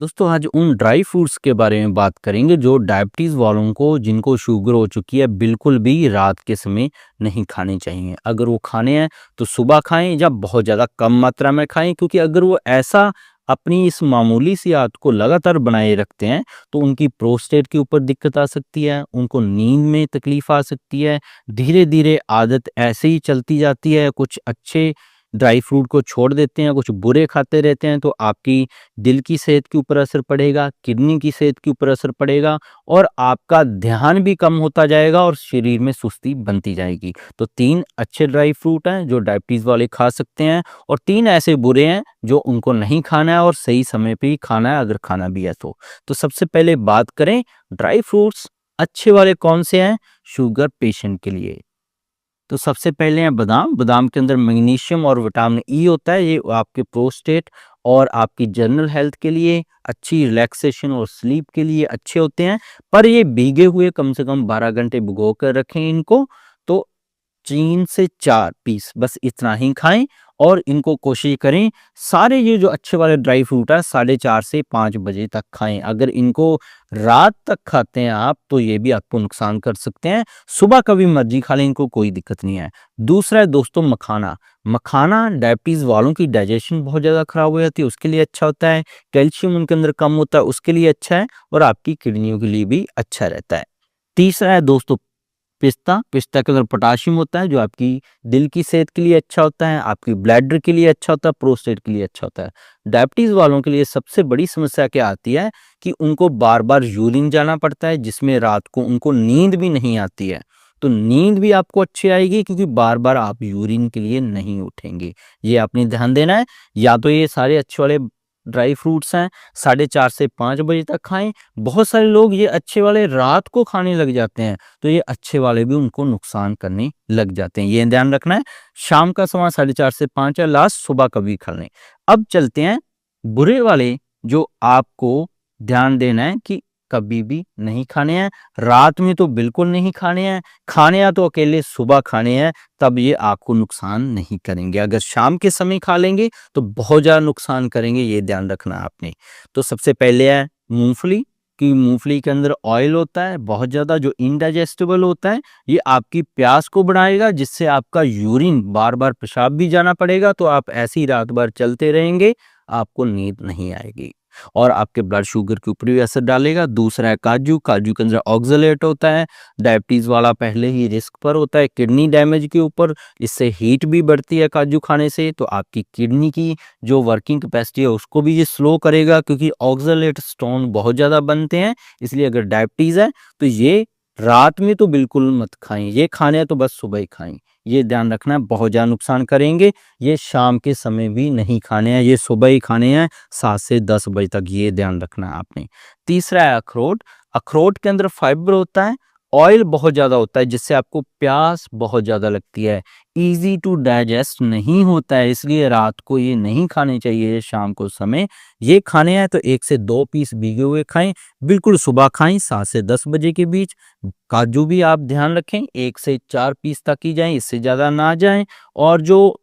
दोस्तों आज उन ड्राई फ्रूट्स के बारे में बात करेंगे जो डायबिटीज़ वालों को जिनको शुगर हो चुकी है बिल्कुल भी रात के समय नहीं खाने चाहिए। अगर वो खाने हैं तो सुबह खाएं या बहुत ज़्यादा कम मात्रा में खाएं, क्योंकि अगर वो ऐसा अपनी इस मामूली सी आदत को लगातार बनाए रखते हैं तो उनकी प्रोस्टेट के ऊपर दिक्कत आ सकती है, उनको नींद में तकलीफ आ सकती है। धीरे धीरे आदत ऐसे ही चलती जाती है, कुछ अच्छे ड्राई फ्रूट को छोड़ देते हैं, कुछ बुरे खाते रहते हैं, तो आपकी दिल की सेहत के ऊपर असर पड़ेगा, किडनी की सेहत के ऊपर असर पड़ेगा और आपका ध्यान भी कम होता जाएगा और शरीर में सुस्ती बनती जाएगी। तो 3 अच्छे ड्राई फ्रूट हैं जो डायबिटीज़ वाले खा सकते हैं और 3 ऐसे बुरे हैं जो उनको नहीं खाना है और सही समय पे ही खाना है, अगर खाना भी है तो। तो सबसे पहले बात करें ड्राई फ्रूट्स अच्छे वाले कौन से हैं शुगर पेशेंट के लिए। तो सबसे पहले है बादाम। बादाम के अंदर मैग्नीशियम और विटामिन ई होता है। ये आपके प्रोस्टेट और आपकी जनरल हेल्थ के लिए, अच्छी रिलैक्सेशन और स्लीप के लिए अच्छे होते हैं। पर ये भीगे हुए कम से कम 12 घंटे भिगो कर रखें इनको। तो 3 से 4 पीस बस इतना ही खाएं और इनको कोशिश करें सारे ये जो अच्छे वाले ड्राई फ्रूट है 4:30 से 5 बजे तक खाएं। अगर इनको रात तक खाते हैं आप तो ये भी आपको नुकसान कर सकते हैं। सुबह कभी मर्जी खा लें, इनको कोई दिक्कत नहीं है। दूसरा है दोस्तों मखाना। मखाना डायबिटीज वालों की डाइजेशन बहुत ज़्यादा खराब हो जाती है, उसके लिए अच्छा होता है। कैल्शियम उनके अंदर कम होता है, उसके लिए अच्छा है और आपकी किडनियों के लिए भी अच्छा रहता है। तीसरा है दोस्तों पिस्ता। पिस्ता के अंदर पोटाशियम होता है जो आपकी दिल की सेहत के लिए अच्छा होता है, आपकी ब्लैडर के लिए अच्छा होता है, प्रोस्टेट के लिए अच्छा होता है। डायबिटीज वालों के लिए सबसे बड़ी समस्या क्या आती है कि उनको बार बार यूरिन जाना पड़ता है, जिसमें रात को उनको नींद भी नहीं आती है। तो नींद भी आपको अच्छी आएगी क्योंकि बार बार आप यूरिन के लिए नहीं उठेंगे। ये आपने ध्यान देना है। या तो ये सारे अच्छे वाले ड्राई फ्रूट्स हैं 4:30 से 5 बजे तक खाएं। बहुत सारे लोग ये अच्छे वाले रात को खाने लग जाते हैं तो ये अच्छे वाले भी उनको नुकसान करने लग जाते हैं। ये ध्यान रखना है। शाम का समय 4:30 से 5 है, लास्ट सुबह कभी खा लें। अब चलते हैं बुरे वाले जो आपको ध्यान देना है कि कभी भी नहीं खाने हैं, रात में तो बिल्कुल नहीं खाने हैं, खाने हैं तो अकेले सुबह खाने हैं, तब ये आपको नुकसान नहीं करेंगे। अगर शाम के समय खा लेंगे तो बहुत ज़्यादा नुकसान करेंगे, ये ध्यान रखना है आपने। तो सबसे पहले है मूंगफली। कि मूंगफली के अंदर ऑयल होता है बहुत ज़्यादा जो इनडाइजेस्टिबल होता है, ये आपकी प्यास को बढ़ाएगा जिससे आपका यूरिन बार बार पेशाब भी जाना पड़ेगा। तो आप ऐसे ही रात भर चलते रहेंगे, आपको नींद नहीं आएगी और आपके ब्लड शुगर के ऊपर भी असर डालेगा। दूसरा है काजू। काजू के अंदर ऑक्सलेट होता है, डायबिटीज़ वाला पहले ही रिस्क पर होता है किडनी डैमेज के ऊपर, इससे हीट भी बढ़ती है काजू खाने से। तो आपकी किडनी की जो वर्किंग कैपेसिटी है उसको भी ये स्लो करेगा क्योंकि ऑक्सलेट स्टोन बहुत ज़्यादा बनते हैं। इसलिए अगर डायबिटीज़ है तो ये रात में तो बिल्कुल मत खाएं, ये खाने हैं तो बस सुबह ही खाएं। ये ध्यान रखना है, बहुत ज़्यादा नुकसान करेंगे। ये शाम के समय भी नहीं खाने हैं, ये सुबह ही खाने हैं 7 से 10 बजे तक, ये ध्यान रखना है आपने। तीसरा है अखरोट। अखरोट के अंदर फाइबर होता है, ऑयल बहुत ज़्यादा होता है जिससे आपको प्यास बहुत ज़्यादा लगती है, इजी टू डाइजेस्ट नहीं होता है, इसलिए रात को ये नहीं खाने चाहिए। शाम को समय ये खाने हैं तो 1 से 2 पीस भीगे हुए खाएं, बिल्कुल सुबह खाएं 7 से 10 बजे के बीच। काजू भी आप ध्यान रखें 1 से 4 पीस तक ही जाएं, इससे ज़्यादा ना जाएं। और जो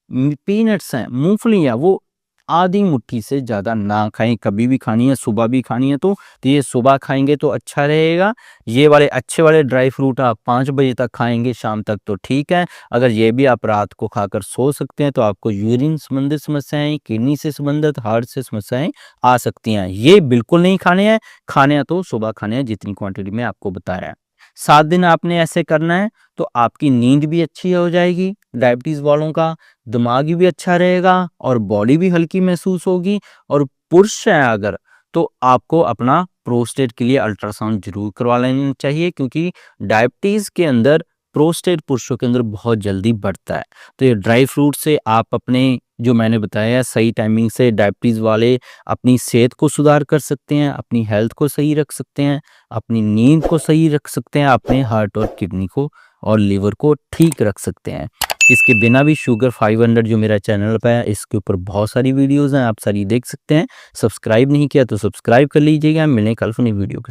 पीनट्स हैं, मूँगफलियाँ, वो आधी मुट्ठी से ज़्यादा ना खाएँ। कभी भी खानी है, सुबह भी खानी है तो ये सुबह खाएँगे तो अच्छा रहेगा। ये वाले अच्छे वाले ड्राई फ्रूट आप 5 बजे तक खाएँगे, शाम तक तो ठीक है। अगर ये भी आप रात को खाकर सो सकते हैं तो आपको यूरिन संबंधित समस्याएँ, किडनी से संबंधित, हार्ट से समस्याएँ आ सकती हैं। ये बिल्कुल नहीं खाने हैं, खाने हैं तो सुबह खाने हैं जितनी क्वांटिटी में आपको बताया है। 7 दिन आपने ऐसे करना है तो आपकी नींद भी अच्छी हो जाएगी। डायबिटीज़ वालों का दिमाग भी अच्छा रहेगा और बॉडी भी हल्की महसूस होगी। और पुरुष है अगर तो आपको अपना प्रोस्टेट के लिए अल्ट्रासाउंड जरूर करवा लेना चाहिए क्योंकि डायबिटीज़ के अंदर प्रोस्टेट पुरुषों के अंदर बहुत जल्दी बढ़ता है। तो ये ड्राई फ्रूट से आप अपने जो मैंने बताया है सही टाइमिंग से डायबिटीज़ वाले अपनी सेहत को सुधार कर सकते हैं, अपनी हेल्थ को सही रख सकते हैं, अपनी नींद को सही रख सकते हैं, अपने हार्ट और किडनी को और लीवर को ठीक रख सकते हैं। इसके बिना भी शुगर 500 जो मेरा चैनल पे है इसके ऊपर बहुत सारी वीडियोज़ हैं, आप सारी देख सकते हैं। सब्सक्राइब नहीं किया तो सब्सक्राइब कर लीजिएगा। मिलें कल अपनी वीडियो के साथ।